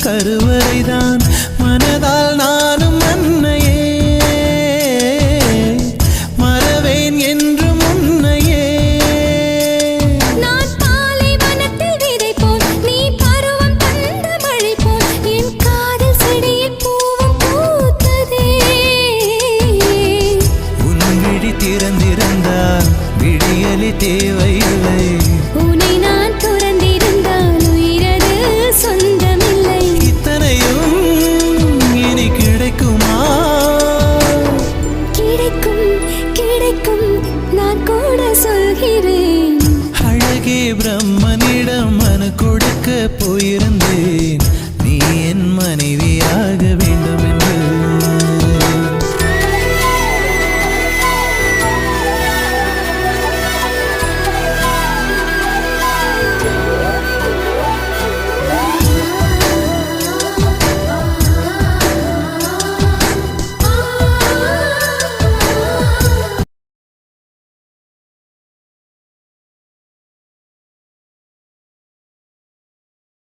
கருவறைதான் மனதால் நானும் அன்னையே மறவேன் என்று முன்னையே நான் பாலை வனத்தில் விதை போல் நீ பருவம் தந்த மழை போல் என் காதல் செடியில் பூவும் பூத்ததே உன் விழி திறந்திருந்தால் விடியலி தேவையில்லை உன்னை நான் துறந்திருந்தால் உயிரது சொந்தமில்லை இத்தனையும் இனி கிடைக்குமா கிடைக்கும் கிடைக்கும் நான் கூட சொல்கிறேன் அழகே பிரம்மனிடம் மனு கொடுக்க போயிருந்தேன்